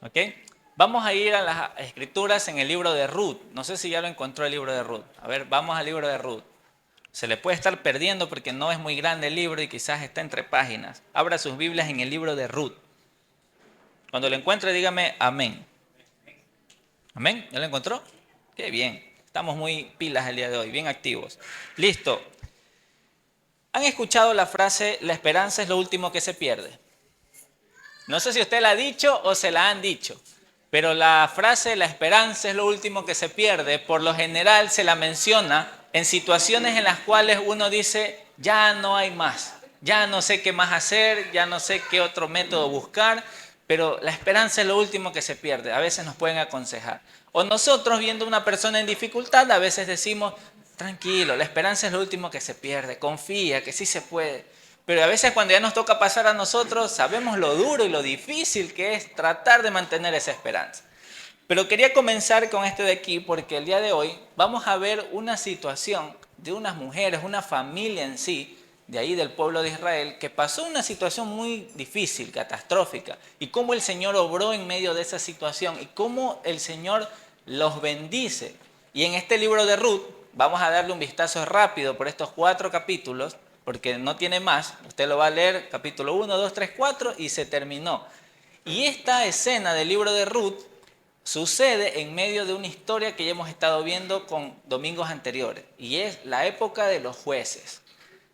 ¿Ok? Vamos a ir a las escrituras en el libro de Ruth. No sé si ya lo encontró el libro de Ruth. A ver, vamos al libro de Ruth. Se le puede estar perdiendo porque no es muy grande el libro y quizás está entre páginas. Abra sus Biblias en el libro de Ruth. Cuando lo encuentre, dígame amén. Amén. ¿Ya lo encontró? Qué bien. Estamos muy pilas el día de hoy, bien activos. Listo. ¿Han escuchado la frase, la esperanza es lo último que se pierde? No sé si usted la ha dicho o se la han dicho, pero la frase, la esperanza es lo último que se pierde, por lo general se la menciona en situaciones en las cuales uno dice, ya no hay más, ya no sé qué más hacer, ya no sé qué otro método buscar, pero la esperanza es lo último que se pierde. A veces nos pueden aconsejar. O nosotros viendo a una persona en dificultad, a veces decimos, tranquilo, la esperanza es lo último que se pierde, confía que sí se puede. Pero a veces cuando ya nos toca pasar a nosotros, sabemos lo duro y lo difícil que es tratar de mantener esa esperanza. Pero quería comenzar con esto de aquí porque el día de hoy vamos a ver una situación de unas mujeres, una familia en sí, de ahí del pueblo de Israel, que pasó una situación muy difícil, catastrófica, y cómo el Señor obró en medio de esa situación y cómo el Señor los bendice. Y en este libro de Ruth, vamos a darle un vistazo rápido por estos 4 capítulos, porque no tiene más, usted lo va a leer capítulo 1, 2, 3, 4 y se terminó. Y esta escena del libro de Ruth sucede en medio de una historia que ya hemos estado viendo con domingos anteriores, y es la época de los jueces.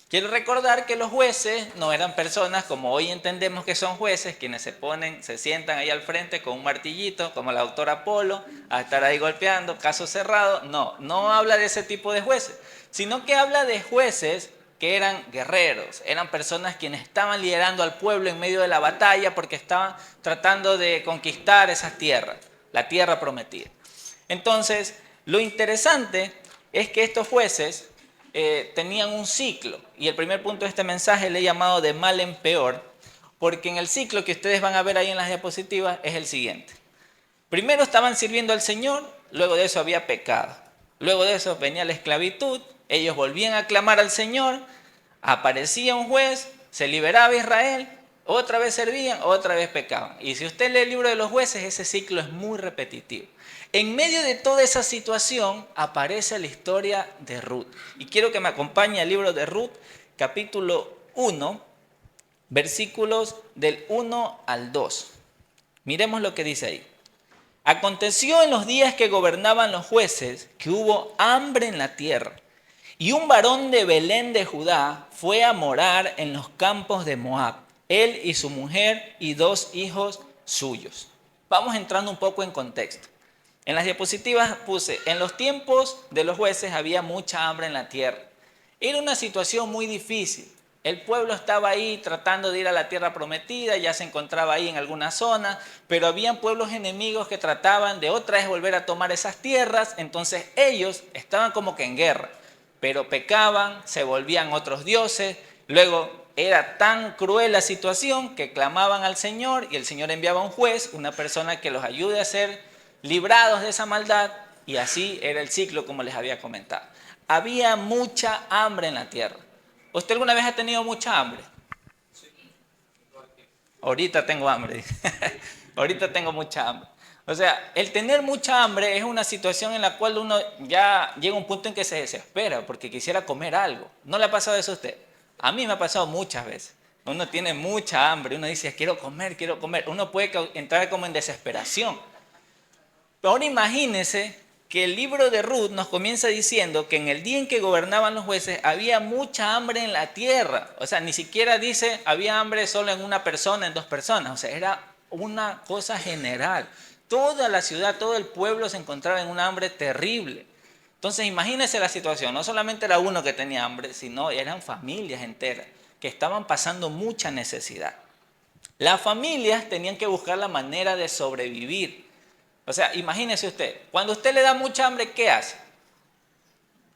Quiero recordar que los jueces no eran personas como hoy entendemos que son jueces, quienes se sientan ahí al frente con un martillito, como la doctora Polo, a estar ahí golpeando, caso cerrado. No, no habla de ese tipo de jueces, sino que habla de jueces que eran guerreros, eran personas quienes estaban liderando al pueblo en medio de la batalla porque estaban tratando de conquistar esas tierras, la tierra prometida. Entonces, lo interesante es que estos jueces tenían un ciclo, y el primer punto de este mensaje le he llamado de mal en peor, porque en el ciclo que ustedes van a ver ahí en las diapositivas es el siguiente. Primero estaban sirviendo al Señor, luego de eso había pecado, luego de eso venía la esclavitud, ellos volvían a clamar al Señor, aparecía un juez, se liberaba Israel, otra vez servían, otra vez pecaban. Y si usted lee el libro de los jueces, ese ciclo es muy repetitivo. En medio de toda esa situación aparece la historia de Ruth. Y quiero que me acompañe al libro de Ruth, capítulo 1, versículos del 1 al 2. Miremos lo que dice ahí. Aconteció en los días que gobernaban los jueces que hubo hambre en la tierra. Y un varón de Belén de Judá fue a morar en los campos de Moab, él y su mujer y 2 hijos suyos. Vamos entrando un poco en contexto. En las diapositivas puse, en los tiempos de los jueces había mucha hambre en la tierra. Era una situación muy difícil. El pueblo estaba ahí tratando de ir a la tierra prometida, ya se encontraba ahí en alguna zona, pero habían pueblos enemigos que trataban de otra vez volver a tomar esas tierras, entonces ellos estaban como que en guerra, pero pecaban, se volvían otros dioses, luego era tan cruel la situación que clamaban al Señor y el Señor enviaba un juez, una persona que los ayude a ser librados de esa maldad, y así era el ciclo como les había comentado. Había mucha hambre en la tierra. ¿Usted alguna vez ha tenido mucha hambre? Ahorita tengo hambre. Ahorita tengo mucha hambre. O sea, el tener mucha hambre es una situación en la cual uno ya llega a un punto en que se desespera porque quisiera comer algo. ¿No le ha pasado eso a usted? A mí me ha pasado muchas veces. Uno tiene mucha hambre, uno dice, quiero comer, quiero comer. Uno puede entrar como en desesperación. Pero ahora imagínese que el libro de Ruth nos comienza diciendo que en el día en que gobernaban los jueces había mucha hambre en la tierra. O sea, ni siquiera dice había hambre solo en una persona, en 2 personas. O sea, era una cosa general. Toda la ciudad, todo el pueblo se encontraba en una hambre terrible. Entonces imagínese la situación. No solamente era uno que tenía hambre, sino eran familias enteras que estaban pasando mucha necesidad. Las familias tenían que buscar la manera de sobrevivir. O sea, imagínese usted, cuando usted le da mucha hambre, ¿qué hace?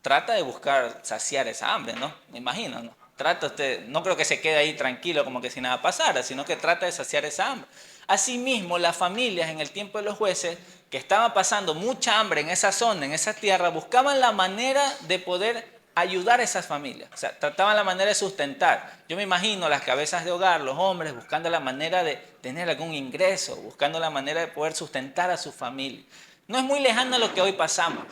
Trata de buscar saciar esa hambre, ¿no? Me imagino, ¿no? Trata usted, no creo que se quede ahí tranquilo como que si nada pasara, sino que trata de saciar esa hambre. Asimismo, las familias en el tiempo de los jueces, que estaban pasando mucha hambre en esa zona, en esa tierra, buscaban la manera de poder ayudar a esas familias. O sea, trataban la manera de sustentar. Yo me imagino las cabezas de hogar, los hombres, buscando la manera de tener algún ingreso, buscando la manera de poder sustentar a su familia. No es muy lejano lo que hoy pasamos.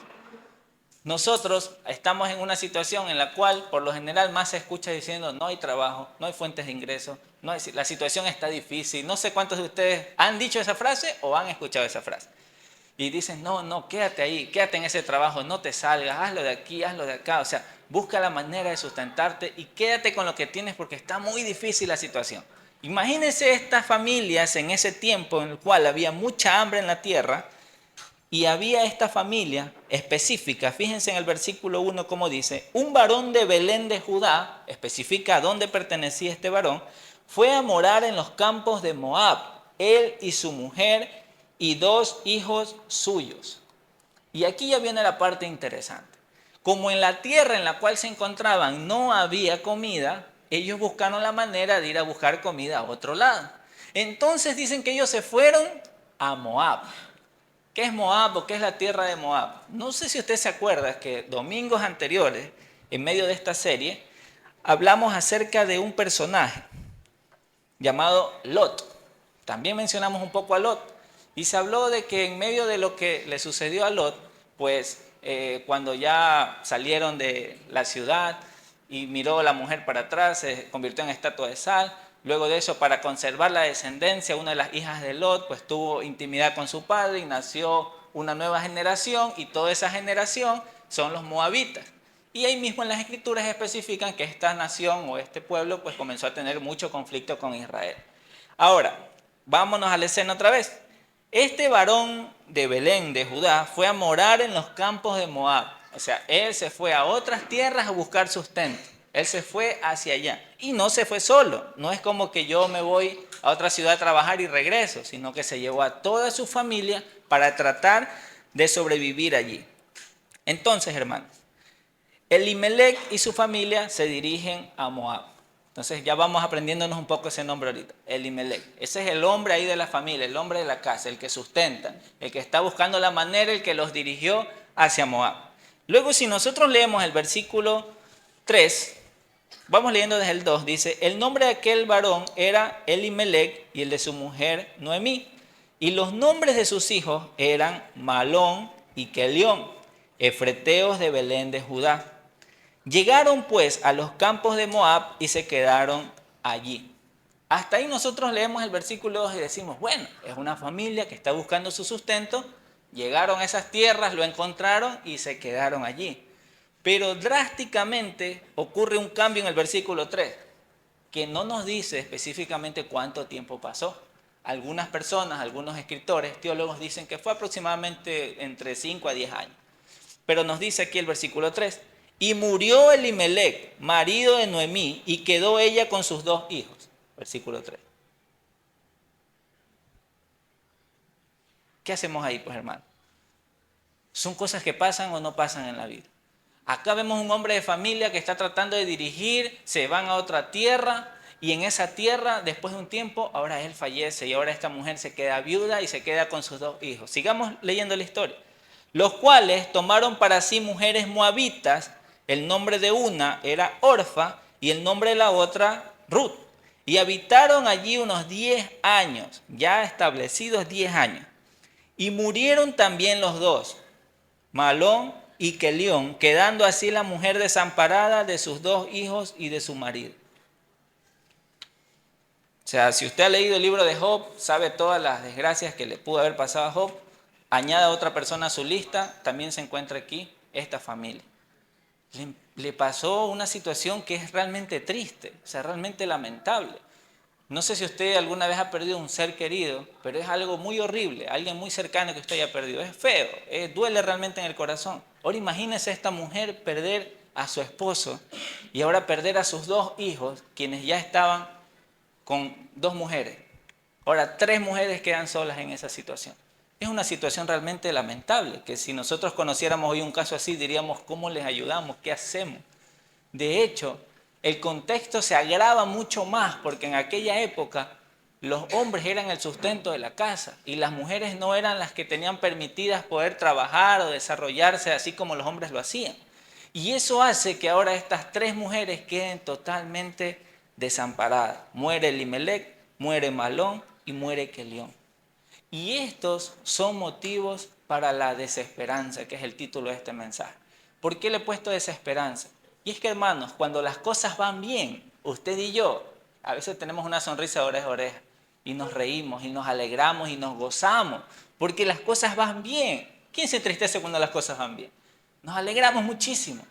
Nosotros estamos en una situación en la cual por lo general más se escucha diciendo no hay trabajo, no hay fuentes de ingresos, la situación está difícil. No sé cuántos de ustedes han dicho esa frase o han escuchado esa frase. Y dicen, no, quédate ahí, quédate en ese trabajo, no te salgas, hazlo de aquí, hazlo de acá. O sea, busca la manera de sustentarte y quédate con lo que tienes porque está muy difícil la situación. Imagínense estas familias en ese tiempo en el cual había mucha hambre en la tierra. Y había esta familia específica, fíjense en el versículo 1 como dice, un varón de Belén de Judá, especifica a dónde pertenecía este varón, fue a morar en los campos de Moab, él y su mujer y 2 hijos suyos. Y aquí ya viene la parte interesante. Como en la tierra en la cual se encontraban no había comida, ellos buscaron la manera de ir a buscar comida a otro lado. Entonces dicen que ellos se fueron a Moab. ¿Qué es Moab o qué es la tierra de Moab? No sé si usted se acuerda que domingos anteriores, en medio de esta serie, hablamos acerca de un personaje llamado Lot. También mencionamos un poco a Lot. Y se habló de que en medio de lo que le sucedió a Lot, pues cuando ya salieron de la ciudad y miró a la mujer para atrás, se convirtió en estatua de sal. Luego de eso, para conservar la descendencia, una de las hijas de Lot pues tuvo intimidad con su padre y nació una nueva generación, y toda esa generación son los moabitas. Y ahí mismo en las escrituras especifican que esta nación o este pueblo pues comenzó a tener mucho conflicto con Israel. Ahora, vámonos a la escena otra vez. Este varón de Belén, de Judá, fue a morar en los campos de Moab. O sea, él se fue a otras tierras a buscar sustento. Él se fue hacia allá. Y no se fue solo. No es como que yo me voy a otra ciudad a trabajar y regreso, sino que se llevó a toda su familia para tratar de sobrevivir allí. Entonces, hermanos, Elimelec y su familia se dirigen a Moab. Entonces ya vamos aprendiéndonos un poco ese nombre ahorita, Elimelec. Ese es el hombre ahí de la familia, el hombre de la casa, el que sustenta, el que está buscando la manera, el que los dirigió hacia Moab. Luego, si nosotros leemos el versículo 3, vamos leyendo desde el 2, dice, el nombre de aquel varón era Elimelec y el de su mujer Noemí. Y los nombres de sus hijos eran Malón y Kelión, efreteos de Belén de Judá. Llegaron pues a los campos de Moab y se quedaron allí. Hasta ahí nosotros leemos el versículo 2 y decimos, bueno, es una familia que está buscando su sustento, llegaron a esas tierras, lo encontraron y se quedaron allí. Pero drásticamente ocurre un cambio en el versículo 3, que no nos dice específicamente cuánto tiempo pasó. Algunas personas, algunos escritores, teólogos dicen que fue aproximadamente entre 5 a 10 años. Pero nos dice aquí el versículo 3, y murió Elimelec, marido de Noemí, y quedó ella con sus 2 hijos. Versículo 3. ¿Qué hacemos ahí, pues, hermano? ¿Son cosas que pasan o no pasan en la vida? Acá vemos un hombre de familia que está tratando de dirigir, se van a otra tierra, y en esa tierra, después de un tiempo, ahora él fallece y ahora esta mujer se queda viuda y se queda con sus 2 hijos. Sigamos leyendo la historia. Los cuales tomaron para sí mujeres moabitas, el nombre de una era Orfa y el nombre de la otra Ruth. Y habitaron allí unos 10 años, ya establecidos 10 años. Y murieron también los 2, Malón y Kelión, quedando así la mujer desamparada de sus 2 hijos y de su marido. O sea, si usted ha leído el libro de Job, sabe todas las desgracias que le pudo haber pasado a Job. Añada a otra persona a su lista, también se encuentra aquí esta familia. Le pasó una situación que es realmente triste, o sea, realmente lamentable. No sé si usted alguna vez ha perdido un ser querido, pero es algo muy horrible, alguien muy cercano que usted haya perdido. Es feo, duele realmente en el corazón. Ahora imagínese esta mujer perder a su esposo y ahora perder a sus 2 hijos, quienes ya estaban con 2 mujeres. Ahora 3 mujeres quedan solas en esa situación. Es una situación realmente lamentable, que si nosotros conociéramos hoy un caso así, diríamos, ¿cómo les ayudamos? ¿Qué hacemos? De hecho, el contexto se agrava mucho más, porque en aquella época los hombres eran el sustento de la casa y las mujeres no eran las que tenían permitidas poder trabajar o desarrollarse así como los hombres lo hacían. Y eso hace que ahora estas 3 mujeres queden totalmente desamparadas. Muere Elimelec, muere Malón y muere Quelión. Y estos son motivos para la desesperanza, que es el título de este mensaje. ¿Por qué le he puesto desesperanza? Y es que, hermanos, cuando las cosas van bien, usted y yo, a veces tenemos una sonrisa de oreja a oreja y nos reímos y nos alegramos y nos gozamos porque las cosas van bien. ¿Quién se entristece cuando las cosas van bien? Nos alegramos muchísimo.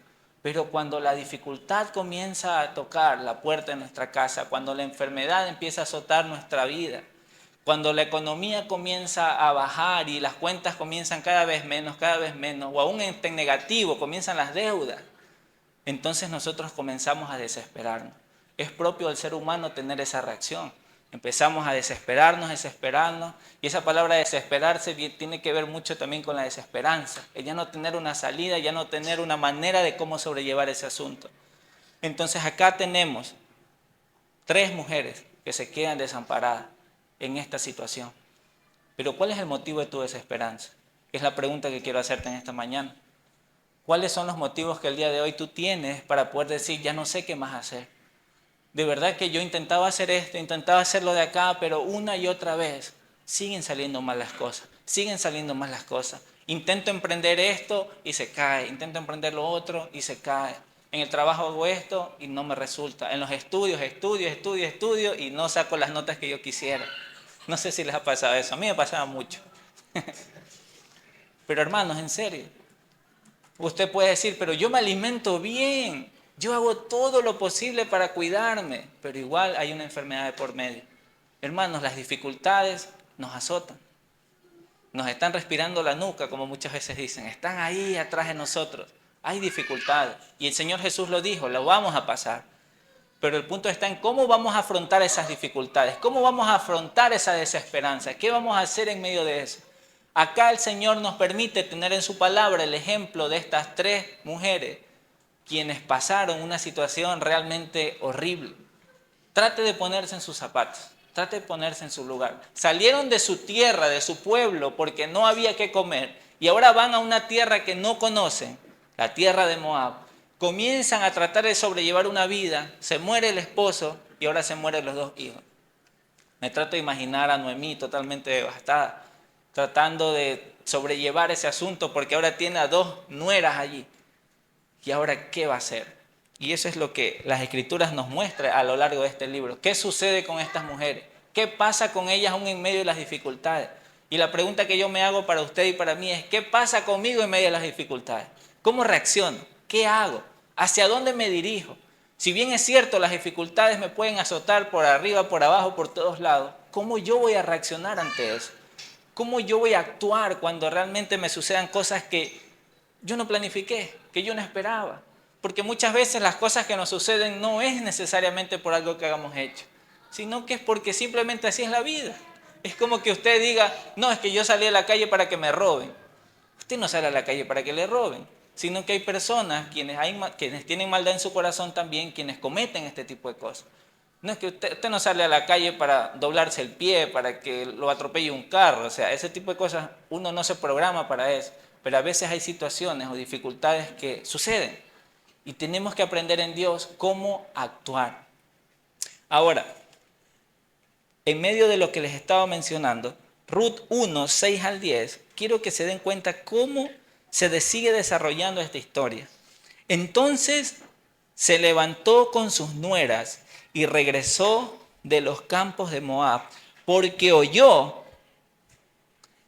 Pero cuando la dificultad comienza a tocar la puerta de nuestra casa, cuando la enfermedad empieza a azotar nuestra vida, cuando la economía comienza a bajar y las cuentas comienzan cada vez menos, o aún en negativo, comienzan las deudas, entonces nosotros comenzamos a desesperarnos. Es propio del ser humano tener esa reacción. Empezamos a desesperarnos, y esa palabra desesperarse tiene que ver mucho también con la desesperanza. El ya no tener una salida, ya no tener una manera de cómo sobrellevar ese asunto. Entonces acá tenemos 3 mujeres que se quedan desamparadas en esta situación. Pero ¿cuál es el motivo de tu desesperanza? Es la pregunta que quiero hacerte en esta mañana. ¿Cuáles son los motivos que el día de hoy tú tienes para poder decir, ya no sé qué más hacer? De verdad que yo intentaba hacer esto, intentaba hacerlo de acá, pero una y otra vez siguen saliendo mal las cosas, Intento emprender esto y se cae, intento emprender lo otro y se cae. En el trabajo hago esto y no me resulta. En los estudios estudio y no saco las notas que yo quisiera. No sé si les ha pasado eso, a mí me pasaba mucho. Pero hermanos, en serio, usted puede decir, pero yo me alimento bien, yo hago todo lo posible para cuidarme, pero igual hay una enfermedad de por medio. Hermanos, las dificultades nos azotan, nos están respirando la nuca, como muchas veces dicen, están ahí atrás de nosotros. Hay dificultades y el Señor Jesús lo dijo, lo vamos a pasar. Pero el punto está en cómo vamos a afrontar esas dificultades, cómo vamos a afrontar esa desesperanza, qué vamos a hacer en medio de eso. Acá el Señor nos permite tener en su palabra el ejemplo de estas 3 mujeres quienes pasaron una situación realmente horrible. Trate de ponerse en sus zapatos, trate de ponerse en su lugar. Salieron de su tierra, de su pueblo, porque no había qué comer y ahora van a una tierra que no conocen, la tierra de Moab. Comienzan a tratar de sobrellevar una vida, se muere el esposo y ahora se mueren los 2 hijos. Me trato de imaginar a Noemí totalmente devastada, tratando de sobrellevar ese asunto porque ahora tiene a 2 nueras allí. ¿Y ahora qué va a hacer? Y eso es lo que las Escrituras nos muestran a lo largo de este libro. ¿Qué sucede con estas mujeres? ¿Qué pasa con ellas aún en medio de las dificultades? Y la pregunta que yo me hago para usted y para mí es, ¿qué pasa conmigo en medio de las dificultades? ¿Cómo reacciono? ¿Qué hago? ¿Hacia dónde me dirijo? Si bien es cierto, las dificultades me pueden azotar por arriba, por abajo, por todos lados, ¿cómo yo voy a reaccionar ante eso? ¿Cómo yo voy a actuar cuando realmente me sucedan cosas que yo no planifiqué, que yo no esperaba? Porque muchas veces las cosas que nos suceden no es necesariamente por algo que hagamos hecho, sino que es porque simplemente así es la vida. Es como que usted diga, no, es que yo salí a la calle para que me roben. Usted no sale a la calle para que le roben, sino que hay personas quienes tienen maldad en su corazón también, quienes cometen este tipo de cosas. No es que usted no sale a la calle para doblarse el pie, para que lo atropelle un carro, o sea, ese tipo de cosas uno no se programa para eso, pero a veces hay situaciones o dificultades que suceden y tenemos que aprender en Dios cómo actuar. Ahora, en medio de lo que les estaba mencionando, Ruth 1, 6 al 10, quiero que se den cuenta cómo se sigue desarrollando esta historia. Entonces se levantó con sus nueras y regresó de los campos de Moab, porque oyó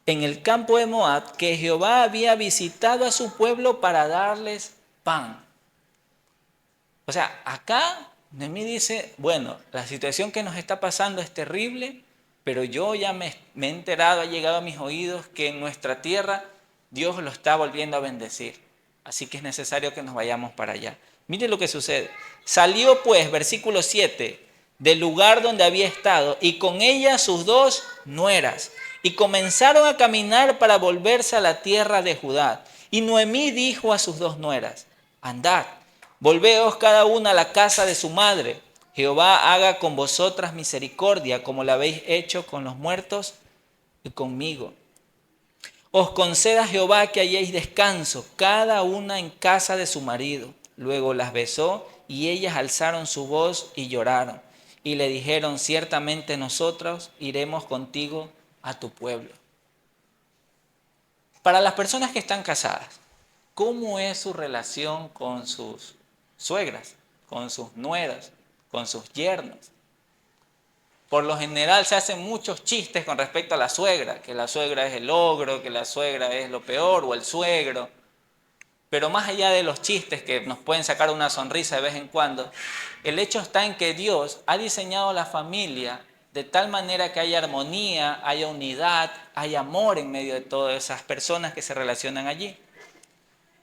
en el campo de Moab que Jehová había visitado a su pueblo para darles pan. O sea, acá Noemí dice, bueno, la situación que nos está pasando es terrible, pero yo ya me he enterado, ha llegado a mis oídos que en nuestra tierra Dios lo está volviendo a bendecir. Así que es necesario que nos vayamos para allá. Mire lo que sucede. Salió pues, versículo 7, del lugar donde había estado y con ella sus 2 nueras. Y comenzaron a caminar para volverse a la tierra de Judá. Y Noemí dijo a sus 2 nueras, andad, volveos cada una a la casa de su madre. Jehová haga con vosotras misericordia como la habéis hecho con los muertos y conmigo. Os conceda Jehová que halléis descanso, cada una en casa de su marido. Luego las besó y ellas alzaron su voz y lloraron. Y le dijeron, ciertamente nosotros iremos contigo a tu pueblo. Para las personas que están casadas, ¿cómo es su relación con sus suegras, con sus nueras, con sus yernos? Por lo general se hacen muchos chistes con respecto a la suegra, que la suegra es el ogro, que la suegra es lo peor, o el suegro. Pero más allá de los chistes que nos pueden sacar una sonrisa de vez en cuando, el hecho está en que Dios ha diseñado la familia de tal manera que haya armonía, haya unidad, haya amor en medio de todas esas personas que se relacionan allí.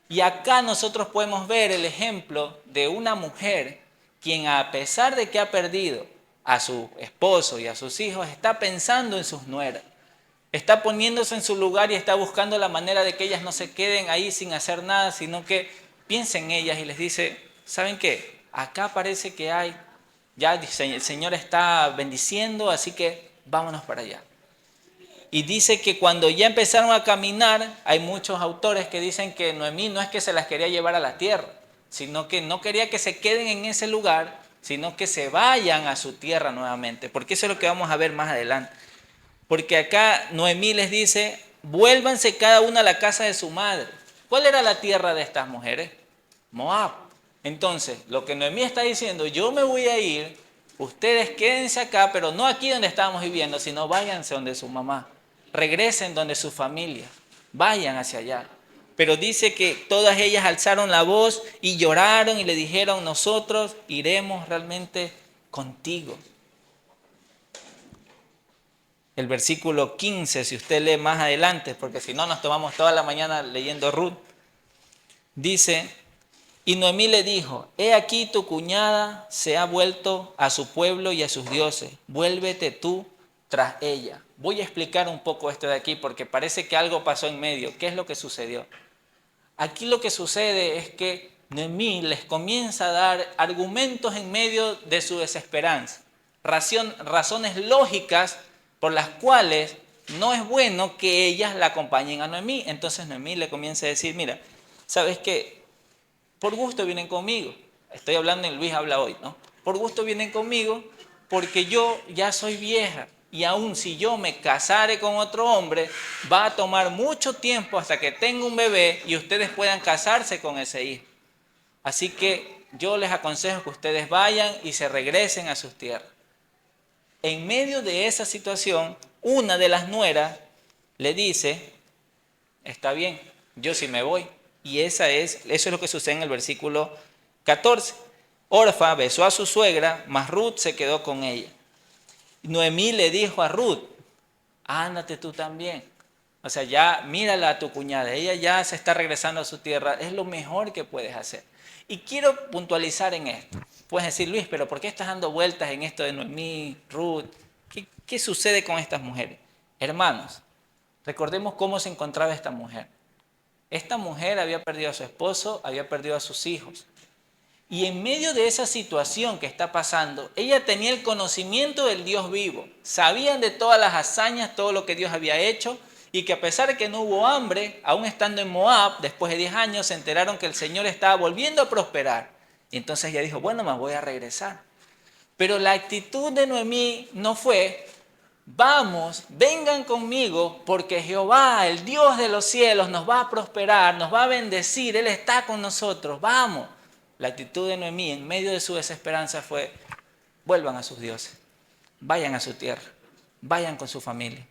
Y acá nosotros podemos ver el ejemplo de una mujer quien, a pesar de que ha perdido a su esposo y a sus hijos, está pensando en sus nueras. Está poniéndose en su lugar y está buscando la manera de que ellas no se queden ahí sin hacer nada, sino que piensen en ellas y les dice, ¿saben qué? Acá parece que hay, ya el Señor está bendiciendo, así que vámonos para allá. Y dice que cuando ya empezaron a caminar, hay muchos autores que dicen que Noemí no es que se las quería llevar a la tierra, sino que no quería que se queden en ese lugar, sino que se vayan a su tierra nuevamente, porque eso es lo que vamos a ver más adelante. Porque acá Noemí les dice, vuélvanse cada una a la casa de su madre. ¿Cuál era la tierra de estas mujeres? Moab. Entonces, lo que Noemí está diciendo, yo me voy a ir, ustedes quédense acá, pero no aquí donde estábamos viviendo, sino váyanse donde su mamá. Regresen donde su familia. Vayan hacia allá. Pero dice que todas ellas alzaron la voz y lloraron y le dijeron, nosotros iremos realmente contigo. El versículo 15, si usted lee más adelante, porque si no nos tomamos toda la mañana leyendo Ruth, dice, y Noemí le dijo, he aquí tu cuñada se ha vuelto a su pueblo y a sus dioses, vuélvete tú tras ella. Voy a explicar un poco esto de aquí porque parece que algo pasó en medio. ¿Qué es lo que sucedió? Aquí lo que sucede es que Noemí les comienza a dar argumentos en medio de su desesperanza, razones lógicas por las cuales no es bueno que ellas la acompañen a Noemí. Entonces Noemí le comienza a decir, mira, ¿sabes qué? Por gusto vienen conmigo. Estoy hablando en Luis habla hoy, ¿no? Por gusto vienen conmigo porque yo ya soy vieja y aun si yo me casare con otro hombre, va a tomar mucho tiempo hasta que tenga un bebé y ustedes puedan casarse con ese hijo. Así que yo les aconsejo que ustedes vayan y se regresen a sus tierras. En medio de esa situación, una de las nueras le dice, está bien, yo sí me voy. Y eso es lo que sucede en el versículo 14. Orfa besó a su suegra, mas Ruth se quedó con ella. Noemí le dijo a Ruth, ándate tú también. O sea, ya mírala a tu cuñada, ella ya se está regresando a su tierra, es lo mejor que puedes hacer. Y quiero puntualizar en esto. Puedes decir, Luis, pero ¿por qué estás dando vueltas en esto de Noemí, Ruth? ¿Qué sucede con estas mujeres? Hermanos, recordemos cómo se encontraba esta mujer. Esta mujer había perdido a su esposo, había perdido a sus hijos. Y en medio de esa situación que está pasando, ella tenía el conocimiento del Dios vivo. Sabían de todas las hazañas, todo lo que Dios había hecho, y que a pesar de que no hubo hambre, aún estando en Moab, después de 10 años, se enteraron que el Señor estaba volviendo a prosperar. Y entonces ella dijo, bueno, me voy a regresar. Pero la actitud de Noemí no fue, vamos, vengan conmigo, porque Jehová, el Dios de los cielos, nos va a prosperar, nos va a bendecir, Él está con nosotros, vamos. La actitud de Noemí en medio de su desesperanza fue, vuelvan a sus dioses, vayan a su tierra, vayan con su familia.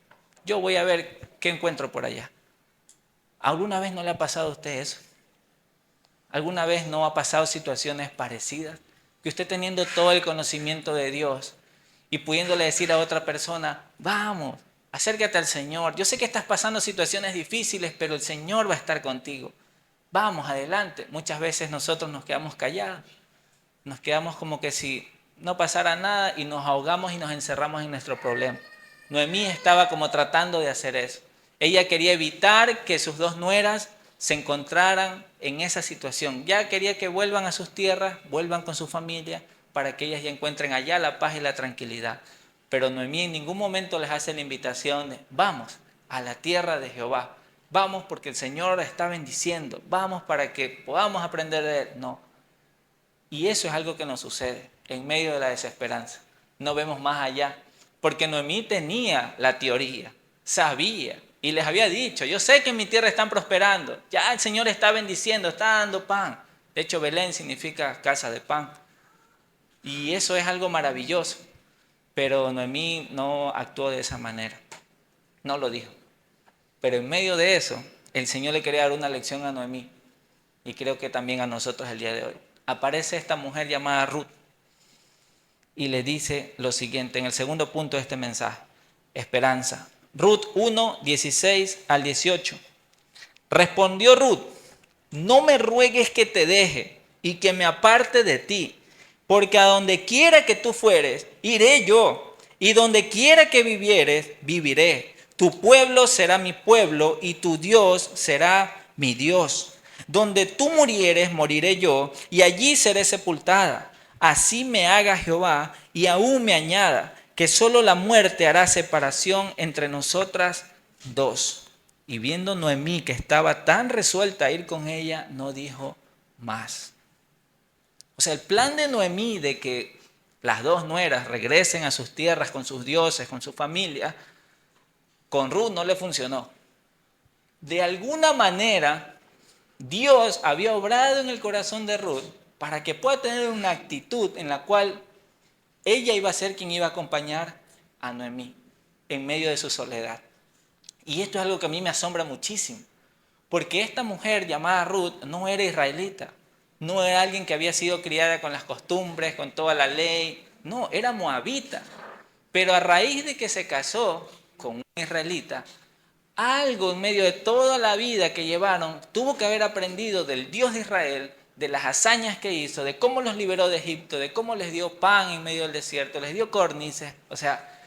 Yo voy a ver qué encuentro por allá. ¿Alguna vez no le ha pasado a usted eso? ¿Alguna vez no ha pasado situaciones parecidas? Que usted teniendo todo el conocimiento de Dios y pudiéndole decir a otra persona, vamos, acércate al Señor. Yo sé que estás pasando situaciones difíciles, pero el Señor va a estar contigo. Vamos, adelante. Muchas veces nosotros nos quedamos callados. Nos quedamos como que si no pasara nada y nos ahogamos y nos encerramos en nuestro problema. Noemí estaba como tratando de hacer eso. Ella quería evitar que sus dos nueras se encontraran en esa situación. Ya quería que vuelvan a sus tierras, vuelvan con su familia, para que ellas ya encuentren allá la paz y la tranquilidad. Pero Noemí en ningún momento les hace la invitación de, vamos a la tierra de Jehová. vamos porque el Señor está bendiciendo, vamos para que podamos aprender de Él. No. Y eso es algo que nos sucede en medio de la desesperanza. No vemos más allá, porque Noemí tenía la teoría, sabía y les había dicho, yo sé que en mi tierra están prosperando, ya el Señor está bendiciendo, está dando pan. De hecho, Belén significa casa de pan. Y eso es algo maravilloso. Pero Noemí no actuó de esa manera. No lo dijo. Pero en medio de eso, el Señor le quería dar una lección a Noemí. Y creo que también a nosotros el día de hoy. Aparece esta mujer llamada Ruth. Y le dice lo siguiente en el segundo punto de este mensaje. Esperanza. Ruth 1, 16 al 18. Respondió Ruth: no me ruegues que te deje y que me aparte de ti, porque a donde quiera que tú fueres, iré yo, y donde quiera que vivieres, viviré. Tu pueblo será mi pueblo, y tu Dios será mi Dios. Donde tú murieres, moriré yo, y allí seré sepultada. Así me haga Jehová, y aún me añada, que solo la muerte hará separación entre nosotras dos. Y viendo Noemí que estaba tan resuelta a ir con ella, no dijo más. O sea, el plan de Noemí de que las dos nueras regresen a sus tierras con sus dioses, con su familia, con Ruth no le funcionó. De alguna manera, Dios había obrado en el corazón de Ruth para que pueda tener una actitud en la cual ella iba a ser quien iba a acompañar a Noemí en medio de su soledad. Y esto es algo que a mí me asombra muchísimo, porque esta mujer llamada Ruth no era israelita, no era alguien que había sido criada con las costumbres, con toda la ley, no, era moabita. Pero a raíz de que se casó con un israelita, algo en medio de toda la vida que llevaron, tuvo que haber aprendido del Dios de Israel, de las hazañas que hizo, de cómo los liberó de Egipto, de cómo les dio pan en medio del desierto, les dio córnices. O sea,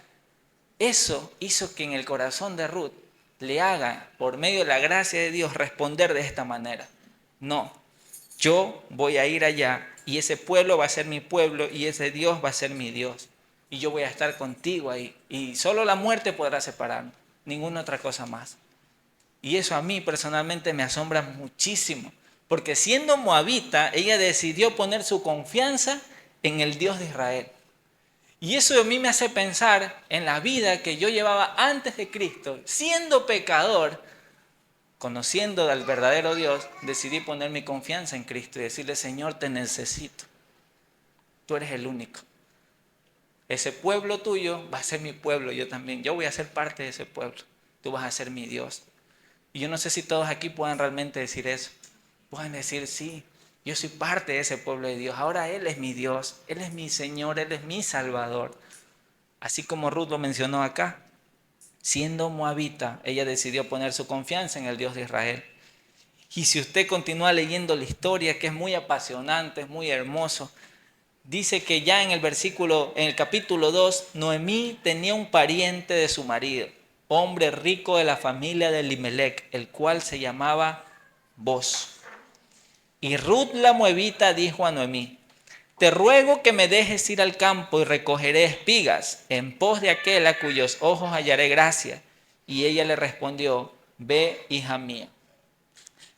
eso hizo que en el corazón de Ruth le haga, por medio de la gracia de Dios, responder de esta manera. No, yo voy a ir allá y ese pueblo va a ser mi pueblo y ese Dios va a ser mi Dios. Y yo voy a estar contigo ahí. Y solo la muerte podrá separarnos, ninguna otra cosa más. Y eso a mí personalmente me asombra muchísimo, porque siendo moabita, ella decidió poner su confianza en el Dios de Israel. Y eso a mí me hace pensar en la vida que yo llevaba antes de Cristo, siendo pecador, conociendo al verdadero Dios, decidí poner mi confianza en Cristo y decirle: Señor, te necesito. Tú eres el único. Ese pueblo tuyo va a ser mi pueblo, yo también. Yo voy a ser parte de ese pueblo. Tú vas a ser mi Dios. Y yo no sé si todos aquí puedan realmente decir eso. Pueden decir: sí, yo soy parte de ese pueblo de Dios. Ahora Él es mi Dios, Él es mi Señor, Él es mi Salvador. Así como Ruth lo mencionó acá. Siendo moabita, ella decidió poner su confianza en el Dios de Israel. Y si usted continúa leyendo la historia, que es muy apasionante, es muy hermoso, dice que ya en el capítulo 2, Noemí tenía un pariente de su marido, hombre rico de la familia de Elimelec, el cual se llamaba Boz. Y Ruth la moabita dijo a Noemí: te ruego que me dejes ir al campo y recogeré espigas en pos de aquel a cuyos ojos hallaré gracia. Y ella le respondió: ve, hija mía.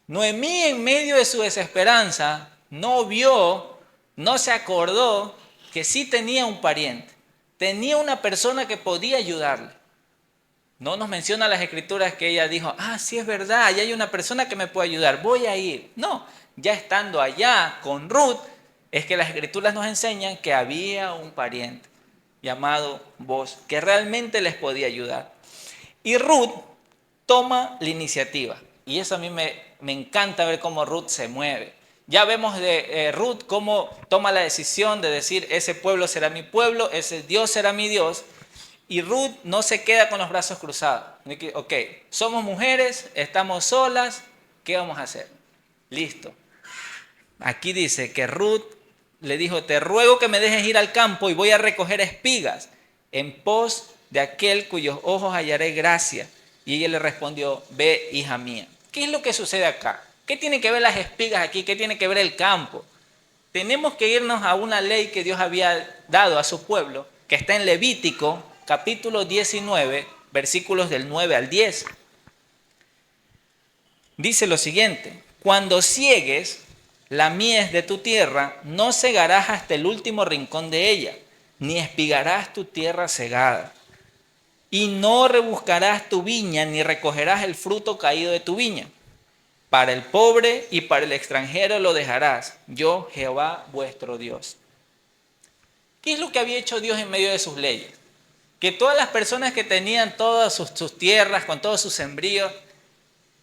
Noemí, en medio de su desesperanza, no vio, no se acordó que sí tenía un pariente, tenía una persona que podía ayudarle. No nos menciona las escrituras que ella dijo: ah, sí es verdad, allá hay una persona que me puede ayudar, voy a ir. No, ya estando allá con Ruth, es que las escrituras nos enseñan que había un pariente llamado Boz que realmente les podía ayudar. Y Ruth toma la iniciativa. Y eso a mí me encanta ver cómo Ruth se mueve. Ya vemos de Ruth cómo toma la decisión de decir: ese pueblo será mi pueblo, ese Dios será mi Dios. Y Ruth no se queda con los brazos cruzados. Ok, somos mujeres, estamos solas, ¿qué vamos a hacer? Listo. Aquí dice que Ruth le dijo: te ruego que me dejes ir al campo y voy a recoger espigas en pos de aquel cuyos ojos hallaré gracia. Y ella le respondió: ve, hija mía. ¿Qué es lo que sucede acá? ¿Qué tiene que ver las espigas aquí? ¿Qué tiene que ver el campo? Tenemos que irnos a una ley que Dios había dado a su pueblo, que está en Levítico, capítulo 19, versículos del 9 al 10. dice lo siguiente: cuando ciegues la mies de tu tierra, no segarás hasta el último rincón de ella, ni espigarás tu tierra segada. Y no rebuscarás tu viña, ni recogerás el fruto caído de tu viña. Para el pobre y para el extranjero lo dejarás, yo Jehová vuestro Dios. ¿Qué es lo que había hecho Dios en medio de sus leyes? Que todas las personas que tenían todas sus tierras, con todos sus sembríos,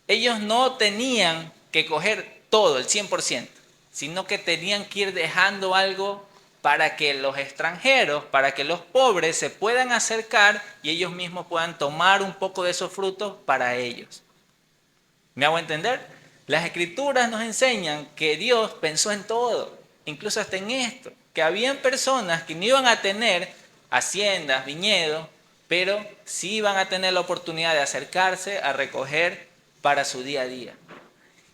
ellos no tenían que coger todo, el 100%, sino que tenían que ir dejando algo para que los extranjeros, para que los pobres se puedan acercar y ellos mismos puedan tomar un poco de esos frutos para ellos. ¿Me hago entender? Las escrituras nos enseñan que Dios pensó en todo, incluso hasta en esto, que habían personas que no iban a tener haciendas, viñedos, pero sí iban a tener la oportunidad de acercarse a recoger para su día a día.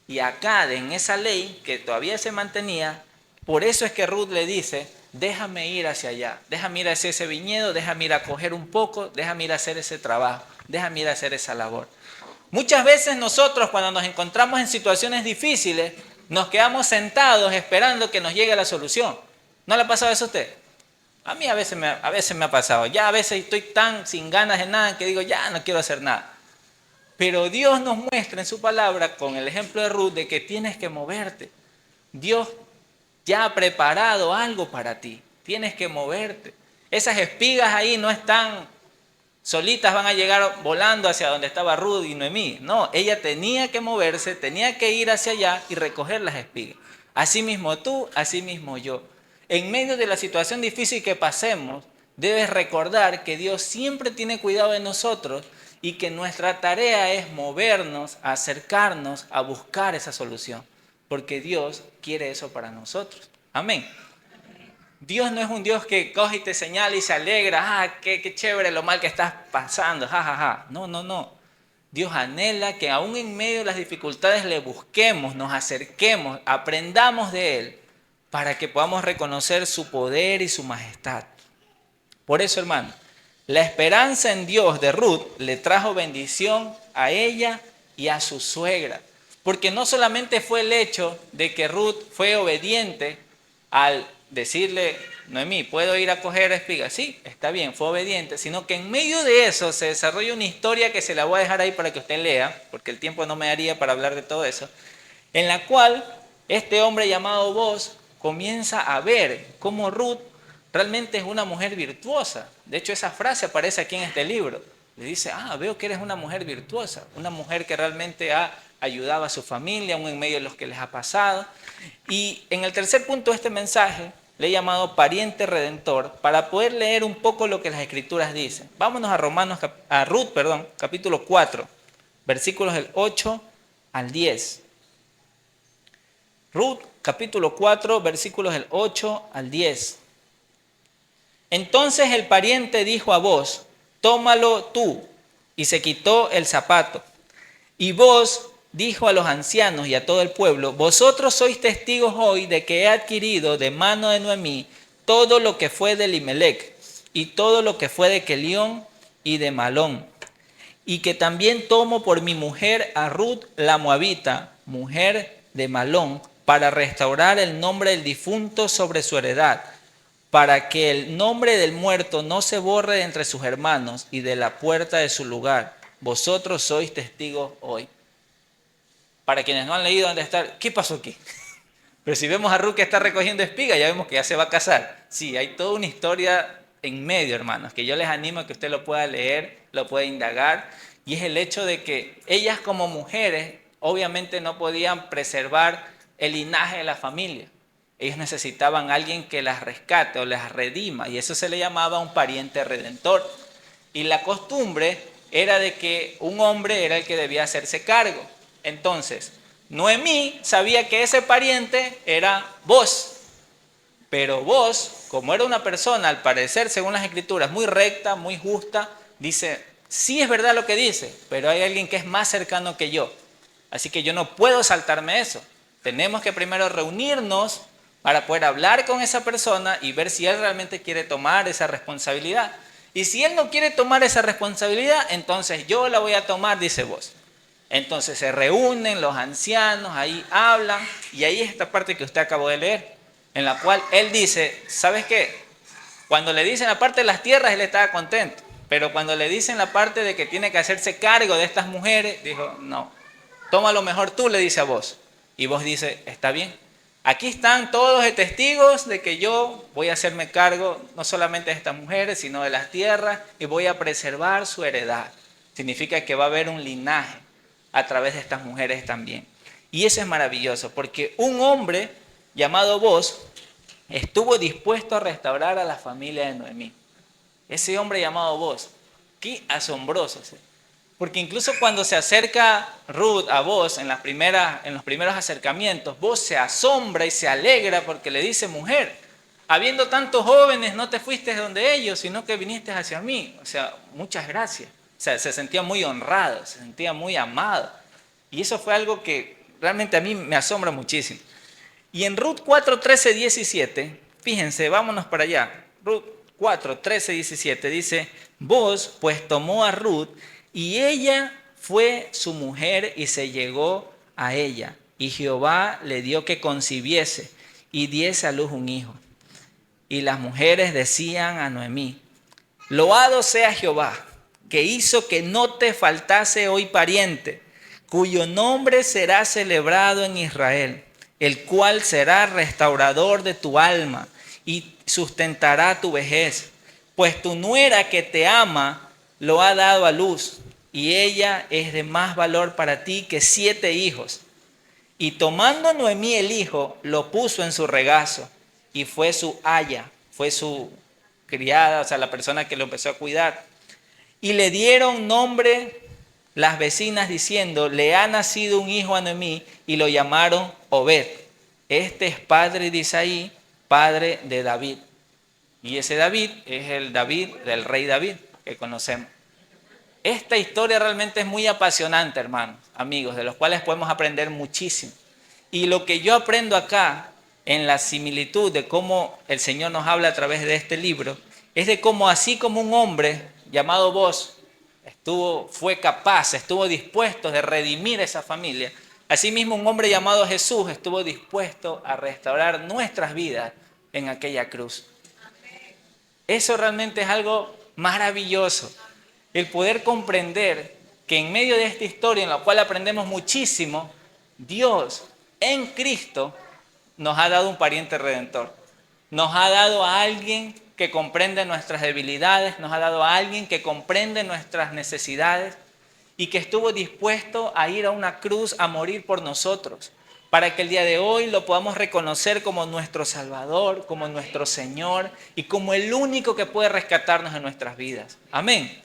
Y acá, en esa ley que todavía se mantenía, por eso es que Ruth le dice: déjame ir hacia allá, déjame ir hacia ese viñedo, déjame ir a coger un poco, déjame ir a hacer ese trabajo, déjame ir a hacer esa labor. Muchas veces nosotros, cuando nos encontramos en situaciones difíciles, nos quedamos sentados esperando que nos llegue la solución. ¿No le ha pasado eso a usted? A mí a veces me ha pasado. Ya a veces estoy tan sin ganas de nada que digo, ya no quiero hacer nada. Pero Dios nos muestra en su palabra, con el ejemplo de Ruth, de que tienes que moverte. Dios ya ha preparado algo para ti. Tienes que moverte. Esas espigas ahí no están solitas, van a llegar volando hacia donde estaba Ruth y Noemí. No, ella tenía que moverse, tenía que ir hacia allá y recoger las espigas. Así mismo tú, así mismo yo. En medio de la situación difícil que pasemos, debes recordar que Dios siempre tiene cuidado de nosotros y que nuestra tarea es movernos, acercarnos a buscar esa solución, porque Dios quiere eso para nosotros. Amén. Dios no es un Dios que coge y te señala y se alegra, qué chévere lo mal que estás pasando, ja. No, no, no. Dios anhela que aún en medio de las dificultades le busquemos, nos acerquemos, aprendamos de Él, para que podamos reconocer su poder y su majestad. Por eso, hermano, la esperanza en Dios de Ruth le trajo bendición a ella y a su suegra. Porque no solamente fue el hecho de que Ruth fue obediente al decirle: Noemí, ¿puedo ir a coger espigas? Sí, está bien, fue obediente, sino que en medio de eso se desarrolla una historia que se la voy a dejar ahí para que usted lea, porque el tiempo no me daría para hablar de todo eso, en la cual este hombre llamado Boaz comienza a ver cómo Ruth realmente es una mujer virtuosa. De hecho, esa frase aparece aquí en este libro. Le dice: veo que eres una mujer virtuosa, una mujer que realmente ha ayudado a su familia, aún en medio de los que les ha pasado. Y en el tercer punto de este mensaje, le he llamado pariente redentor, para poder leer un poco lo que las escrituras dicen. Vámonos a Ruth, capítulo 4, versículos del 8 al 10. Ruth, capítulo 4, versículos del 8 al 10. Entonces el pariente dijo a Boaz: tómalo tú. Y se quitó el zapato. Y Boaz dijo a los ancianos y a todo el pueblo: vosotros sois testigos hoy de que he adquirido de mano de Noemí todo lo que fue de Elimelec y todo lo que fue de Kelión y de Malón, y que también tomo por mi mujer a Ruth la moabita, mujer de Malón, para restaurar el nombre del difunto sobre su heredad, para que el nombre del muerto no se borre de entre sus hermanos y de la puerta de su lugar. Vosotros sois testigos hoy. Para quienes no han leído, han de estar: ¿qué pasó aquí? Pero si vemos a Ruth que está recogiendo espigas, ya vemos que ya se va a casar. Sí, hay toda una historia en medio, hermanos, que yo les animo a que usted lo pueda leer, lo pueda indagar. Y es el hecho de que ellas, como mujeres, obviamente no podían preservar el linaje de la familia. Ellos necesitaban a alguien que las rescate o las redima, y eso se le llamaba un pariente redentor. Y la costumbre era de que un hombre era el que debía hacerse cargo. Entonces, Noemí sabía que ese pariente era Boaz, pero Boaz, como era una persona, al parecer, según las escrituras, muy recta, muy justa, dice: sí es verdad lo que dice, pero hay alguien que es más cercano que yo, así que yo no puedo saltarme eso. Tenemos que primero reunirnos para poder hablar con esa persona y ver si él realmente quiere tomar esa responsabilidad. Y si él no quiere tomar esa responsabilidad, entonces yo la voy a tomar, dice Boaz. Entonces se reúnen los ancianos, ahí hablan, y ahí es esta parte que usted acabó de leer, en la cual él dice, ¿sabes qué? Cuando le dicen la parte de las tierras, él estaba contento, pero cuando le dicen la parte de que tiene que hacerse cargo de estas mujeres, dijo, no, toma lo mejor tú, le dice a vos. Y vos dice, está bien. Aquí están todos los testigos de que yo voy a hacerme cargo no solamente de estas mujeres, sino de las tierras y voy a preservar su heredad. Significa que va a haber un linaje a través de estas mujeres también. Y eso es maravilloso, porque un hombre llamado Boz estuvo dispuesto a restaurar a la familia de Noemí. Ese hombre llamado Boz, qué asombroso. Porque incluso cuando se acerca Ruth a Boz en los primeros acercamientos, Boz se asombra y se alegra porque le dice, mujer, habiendo tantos jóvenes, no te fuiste donde ellos, sino que viniste hacia mí. O sea, muchas gracias. O sea, se sentía muy honrado, se sentía muy amado. Y eso fue algo que realmente a mí me asombra muchísimo. Y en Ruth 4, 13, 17, fíjense, vámonos para allá. Ruth 4, 13, 17 dice, Boz pues tomó a Ruth y ella fue su mujer y se llegó a ella. Y Jehová le dio que concibiese y diese a luz un hijo. Y las mujeres decían a Noemí, loado sea Jehová, que hizo que no te faltase hoy pariente, cuyo nombre será celebrado en Israel, el cual será restaurador de tu alma y sustentará tu vejez. Pues tu nuera que te ama lo ha dado a luz, y ella es de más valor para ti que 7 hijos. Y tomando Noemí el hijo, lo puso en su regazo, y fue su aya, fue su criada, o sea, la persona que lo empezó a cuidar. Y le dieron nombre las vecinas diciendo, le ha nacido un hijo a Noemí, y lo llamaron Obed. Este es padre de Isaí, padre de David. Y ese David es el David del rey David que conocemos. Esta historia realmente es muy apasionante, hermanos, amigos, de los cuales podemos aprender muchísimo. Y lo que yo aprendo acá, en la similitud de cómo el Señor nos habla a través de este libro, es de cómo así como un hombre llamado Boz estuvo dispuesto de redimir esa familia, asimismo un hombre llamado Jesús estuvo dispuesto a restaurar nuestras vidas en aquella cruz. Eso realmente es algo maravilloso. El poder comprender que en medio de esta historia en la cual aprendemos muchísimo, Dios en Cristo nos ha dado un pariente redentor. Nos ha dado a alguien que comprende nuestras debilidades, nos ha dado a alguien que comprende nuestras necesidades y que estuvo dispuesto a ir a una cruz a morir por nosotros, para que el día de hoy lo podamos reconocer como nuestro Salvador, como nuestro Señor y como el único que puede rescatarnos en nuestras vidas. Amén.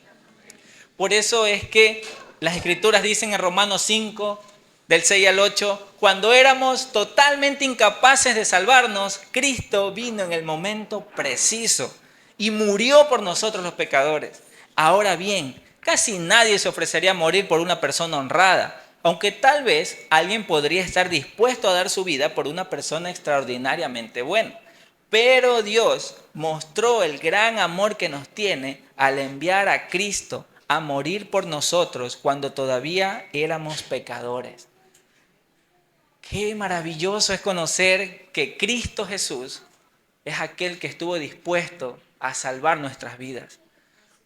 Por eso es que las Escrituras dicen en Romanos 5, del 6 al 8, cuando éramos totalmente incapaces de salvarnos, Cristo vino en el momento preciso y murió por nosotros los pecadores. Ahora bien, casi nadie se ofrecería a morir por una persona honrada, aunque tal vez alguien podría estar dispuesto a dar su vida por una persona extraordinariamente buena. Pero Dios mostró el gran amor que nos tiene al enviar a Cristo a morir por nosotros cuando todavía éramos pecadores. Qué maravilloso es conocer que Cristo Jesús es aquel que estuvo dispuesto a salvar nuestras vidas.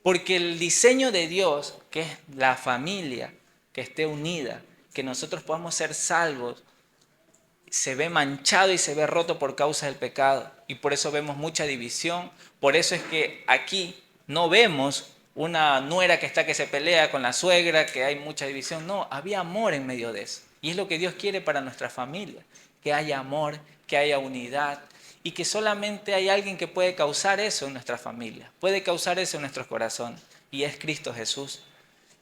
Porque el diseño de Dios, que es la familia que esté unida, que nosotros podamos ser salvos, se ve manchado y se ve roto por causa del pecado. Y por eso vemos mucha división. Por eso es que aquí no vemos una nuera que se pelea con la suegra, que hay mucha división. No, había amor en medio de eso. Y es lo que Dios quiere para nuestra familia. Que haya amor, que haya unidad. Y que solamente hay alguien que puede causar eso en nuestra familia. Puede causar eso en nuestros corazones. Y es Cristo Jesús.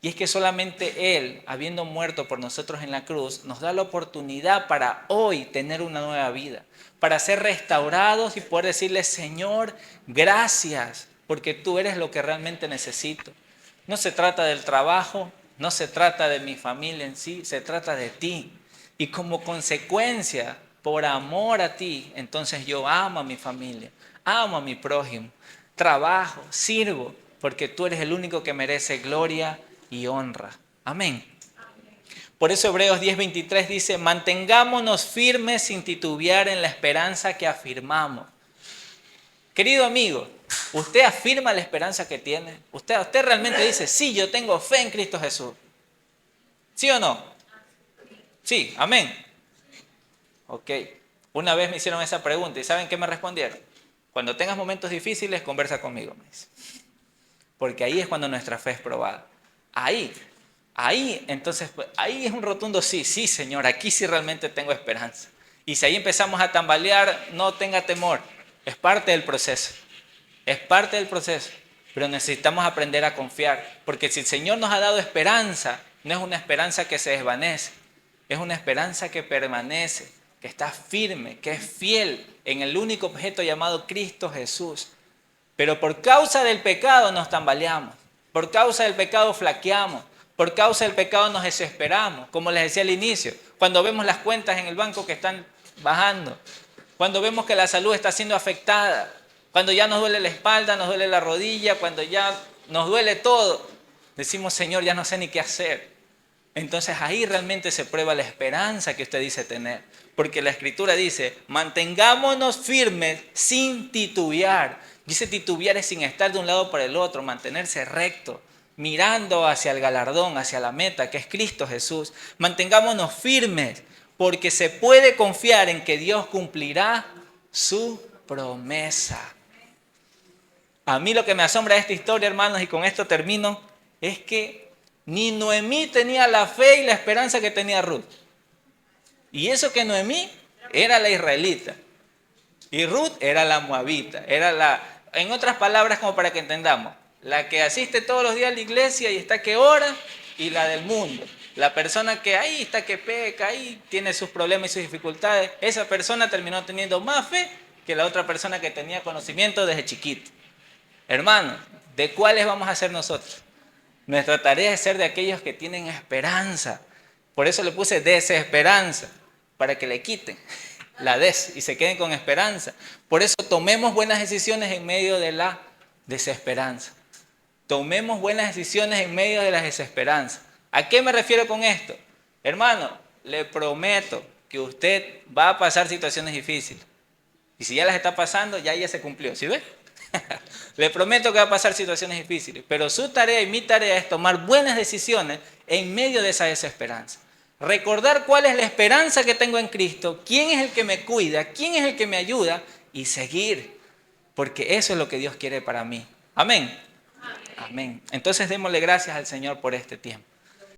Y es que solamente Él, habiendo muerto por nosotros en la cruz, nos da la oportunidad para hoy tener una nueva vida, para ser restaurados y poder decirle, Señor, gracias, porque tú eres lo que realmente necesito. No se trata del trabajo, no se trata de mi familia en sí, se trata de ti. Y como consecuencia, por amor a ti, entonces yo amo a mi familia, amo a mi prójimo, trabajo, sirvo, porque tú eres el único que merece gloria y honra. Amén. Por eso Hebreos 10:23 dice, mantengámonos firmes sin titubear en la esperanza que afirmamos. Querido amigo, ¿usted afirma la esperanza que tiene? ¿Usted realmente dice, sí, yo tengo fe en Cristo Jesús? ¿Sí o no? Sí, amén. Ok. Una vez me hicieron esa pregunta y ¿saben qué me respondieron? Cuando tengas momentos difíciles, conversa conmigo, me dice. Porque ahí es cuando nuestra fe es probada. Entonces, ahí es un rotundo sí, sí, Señor, aquí sí realmente tengo esperanza. Y si ahí empezamos a tambalear, no tenga temor, es parte del proceso, es parte del proceso. Pero necesitamos aprender a confiar, porque si el Señor nos ha dado esperanza, no es una esperanza que se desvanece, es una esperanza que permanece, que está firme, que es fiel en el único objeto llamado Cristo Jesús. Pero por causa del pecado nos tambaleamos, por causa del pecado flaqueamos, por causa del pecado nos desesperamos, como les decía al inicio, cuando vemos las cuentas en el banco que están bajando, cuando vemos que la salud está siendo afectada, cuando ya nos duele la espalda, nos duele la rodilla, cuando ya nos duele todo, decimos, Señor, ya no sé ni qué hacer. Entonces ahí realmente se prueba la esperanza que usted dice tener. Porque la Escritura dice, mantengámonos firmes sin titubear. Dice titubear es sin estar de un lado para el otro, mantenerse recto, mirando hacia el galardón, hacia la meta, que es Cristo Jesús. Mantengámonos firmes, porque se puede confiar en que Dios cumplirá su promesa. A mí lo que me asombra de esta historia, hermanos, y con esto termino, es que ni Noemí tenía la fe y la esperanza que tenía Ruth. Y eso que Noemí era la israelita. Y Ruth era la moabita. En otras palabras, como para que entendamos, la que asiste todos los días a la iglesia y está que ora, y la del mundo. La persona que ahí está que peca, ahí tiene sus problemas y sus dificultades. Esa persona terminó teniendo más fe que la otra persona que tenía conocimiento desde chiquito. Hermanos, ¿de cuáles vamos a ser nosotros? Nuestra tarea es ser de aquellos que tienen esperanza. Por eso le puse desesperanza, para que le quiten la des y se queden con esperanza. Por eso tomemos buenas decisiones en medio de la desesperanza. Tomemos buenas decisiones en medio de la desesperanza. ¿A qué me refiero con esto? Hermano, le prometo que usted va a pasar situaciones difíciles. Y si ya las está pasando, ya se cumplió. ¿Sí ve? Le prometo que va a pasar situaciones difíciles, pero su tarea y mi tarea es tomar buenas decisiones en medio de esa desesperanza. Recordar cuál es la esperanza que tengo en Cristo, quién es el que me cuida, quién es el que me ayuda y seguir, porque eso es lo que Dios quiere para mí. Amén. Amén. Entonces démosle gracias al Señor por este tiempo.